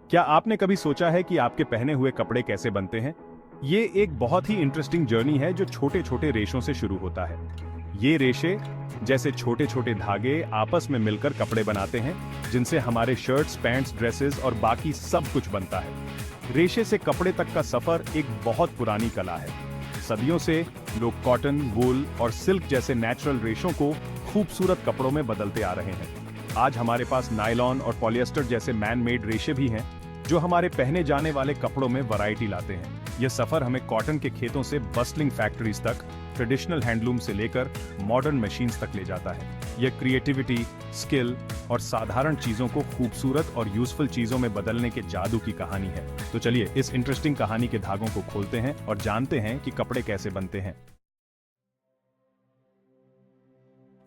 क्या आपने कभी सोचा है कि आपके पहने हुए कपड़े कैसे बनते हैं? ये एक बहुत ही इंटरेस्टिंग जर्नी है जो छोटे छोटे रेशों से शुरू होता है। ये रेशे जैसे छोटे छोटे धागे आपस में मिलकर कपड़े बनाते हैं, जिनसे हमारे शर्ट्स, पैंट्स, ड्रेसेस और बाकी सब कुछ बनता है। रेशे से कपड़े तक का सफर एक बहुत पुरानी कला है। सदियों से लोग कॉटन, वूल और सिल्क जैसे नेचुरल रेशों को खूबसूरत कपड़ों में बदलते आ रहे हैं। आज हमारे पास नायलॉन और पॉलिएस्टर जैसे मैन मेड रेशे भी हैं, जो हमारे पहने जाने वाले कपड़ों में वैरायटी लाते हैं। यह सफर हमें कॉटन के खेतों से बस्टलिंग फैक्ट्रीज तक, ट्रेडिशनल हैंडलूम से लेकर मॉडर्न मशीन्स तक ले जाता है। यह क्रिएटिविटी, स्किल और साधारण चीजों को खूबसूरत और यूजफुल चीजों में बदलने के जादू की कहानी है। तो चलिए इस इंटरेस्टिंग कहानी के धागों को खोलते हैं और जानते हैं कि कपड़े कैसे बनते हैं।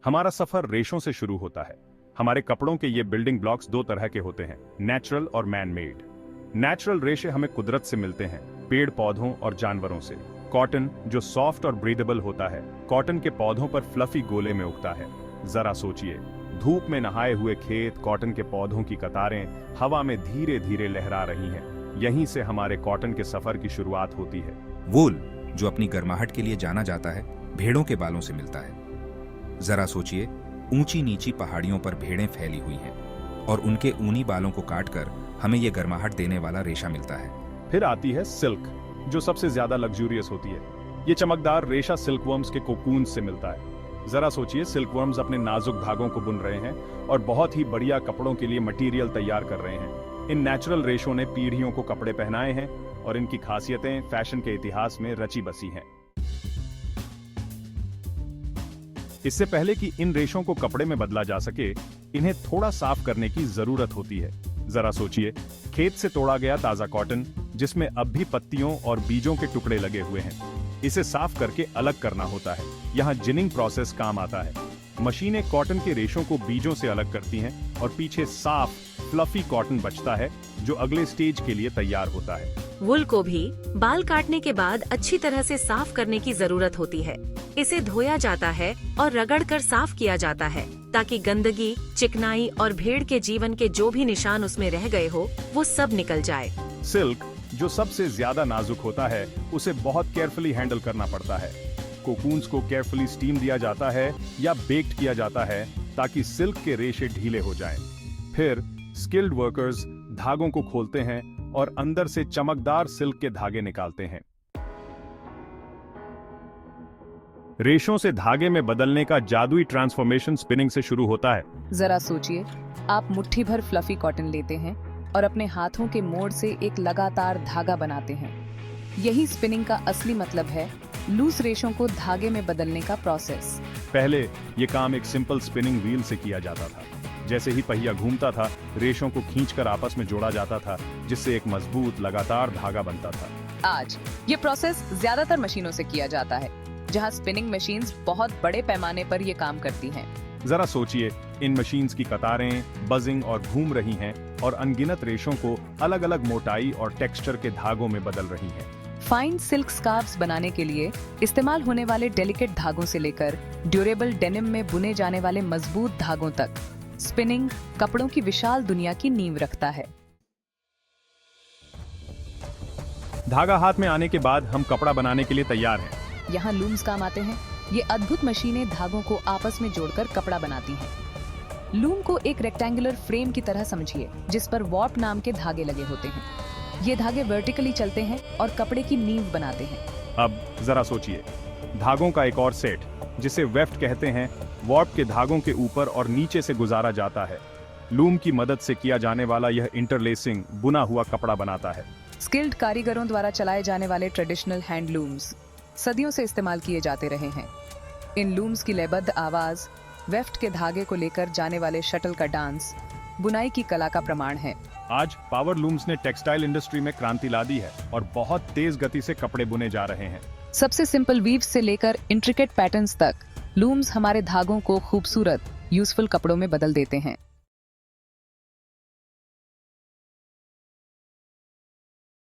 हमारा सफर रेशों से शुरू होता है। हमारे कपड़ों के ये बिल्डिंग ब्लॉक्स दो तरह के होते हैं, नेचुरल और मैन मेड। नेचुरल रेशे हमें कुदरत से मिलते हैं, पेड़ पौधों और जानवरों से। कॉटन जो सॉफ्ट और ब्रीदेबल होता है, कॉटन के पौधों पर फ्लफी गोले में उगता है। जरा सोचिए, धूप में नहाए हुए खेत, कॉटन के पौधों की कतारें हवा में धीरे धीरे लहरा रही हैं। यहीं से हमारे कॉटन के सफर की शुरुआत होती है। वूल जो अपनी गर्माहट के लिए जाना जाता है, भेड़ों के बालों से मिलता है। जरा सोचिए, ऊंची नीची पहाड़ियों पर भेड़ें फैली हुई हैं और उनके ऊनी बालों को काटकर हमें यह गर्माहट देने वाला रेशा मिलता है। फिर आती है सिल्क, जो सबसे ज्यादा लग्जूरियस होती है। ये चमकदार रेशा सिल्कवर्म्स के कोकून से मिलता है। जरा सोचिए, सिल्कवर्म्स अपने नाजुक धागों को बुन रहे हैं और बहुत ही बढ़िया कपड़ों के लिए मटेरियल तैयार कर रहे हैं। इन नेचुरल रेशों ने पीढ़ियों को कपड़े पहनाए हैं और इनकी खासियतें फैशन के इतिहास में रची बसी हैं। इससे पहले कि इन रेशों को कपड़े में बदला जा सके, इन्हें थोड़ा साफ करने की जरूरत होती है। जरा सोचिए, खेत से तोड़ा गया ताजा कॉटन, जिसमें अब भी पत्तियों और बीजों के टुकड़े लगे हुए हैं, इसे साफ करके अलग करना होता है। यहाँ जिनिंग प्रोसेस काम आता है। मशीनें कॉटन के रेशों को बीजों से अलग करती हैं और पीछे साफ फ्लफी कॉटन बचता है, जो अगले स्टेज के लिए तैयार होता है। वूल को भी बाल काटने के बाद अच्छी तरह से साफ करने की जरूरत होती है। इसे धोया जाता है और रगड़कर साफ किया जाता है, ताकि गंदगी, चिकनाई और भेड़ के जीवन के जो भी निशान उसमें रह गए हो, वो सब निकल जाए। सिल्क जो सबसे ज्यादा नाजुक होता है, उसे बहुत केयरफुली हैंडल करना पड़ता है। कोकून्स को केयरफुली स्टीम दिया जाता है या बेक्ड किया जाता है, ताकि सिल्क के रेशे ढीले हो जाएं। फिर स्किल्ड वर्कर्स धागों को खोलते हैं और अंदर से चमकदार सिल्क के धागे निकालते हैं। रेशों से धागे में बदलने का जादुई ट्रांसफॉर्मेशन स्पिनिंग से शुरू होता है। जरा सोचिए, आप मुट्ठी भर फ्लफी कॉटन लेते हैं और अपने हाथों के मोड़ से एक लगातार धागा बनाते हैं। यही स्पिनिंग का असली मतलब है, लूज रेशों को धागे में बदलने का प्रोसेस। पहले ये काम एक सिंपल स्पिनिंग व्हील से किया जाता था। जैसे ही पहिया घूमता था, रेशों को खींचकर आपस में जोड़ा जाता था, जिससे एक मजबूत लगातार धागा बनता था। आज ये प्रोसेस ज्यादातर मशीनों से किया जाता है, जहां स्पिनिंग मशीन्स बहुत बड़े पैमाने पर ये काम करती हैं। जरा सोचिए, इन मशीन्स की कतारें बजिंग और घूम रही हैं और अनगिनत रेशों को अलग अलग मोटाई और टेक्सचर के धागों में बदल रही हैं। फाइन सिल्क स्कार्फ्स बनाने के लिए इस्तेमाल होने वाले डेलिकेट धागों से लेकर ड्यूरेबल डेनिम में बुने जाने वाले मजबूत धागों तक, स्पिनिंग कपड़ों की विशाल दुनिया की नींव रखता है। धागा हाथ में आने के बाद हम कपड़ा बनाने के लिए तैयार हैं। यहाँ लूम्स काम आते हैं। ये अद्भुत मशीनें धागों को आपस में जोड़कर कपड़ा बनाती हैं। लूम को एक रेक्टेंगुलर फ्रेम की तरह समझिए, जिस पर वॉर्प नाम के धागे लगे होते हैं। ये धागे वर्टिकली चलते हैं और कपड़े की नींव बनाते हैं। अब जरा सोचिए, धागों का एक और सेट, जिसे वेफ्ट कहते हैं, वॉर्प के धागों के ऊपर और नीचे से गुजारा जाता है। लूम की मदद से किया जाने वाला यह इंटरलेसिंग बुना हुआ कपड़ा बनाता है। स्किल्ड कारीगरों द्वारा चलाए जाने वाले ट्रेडिशनल हैंड लूम्स सदियों से इस्तेमाल किए जाते रहे हैं। इन लूम्स की लयबद्ध आवाज, वेफ्ट के धागे को लेकर जाने वाले शटल का डांस, बुनाई की कला का प्रमाण है। आज पावर लूम्स ने टेक्सटाइल इंडस्ट्री में क्रांति ला दी है और बहुत तेज गति से कपड़े बुने जा रहे हैं। सबसे सिंपल वीव्स से लेकर इंट्रिकेट पैटर्न्स तक, लूम्स हमारे धागों को खूबसूरत, यूजफुल कपड़ों में बदल देते हैं।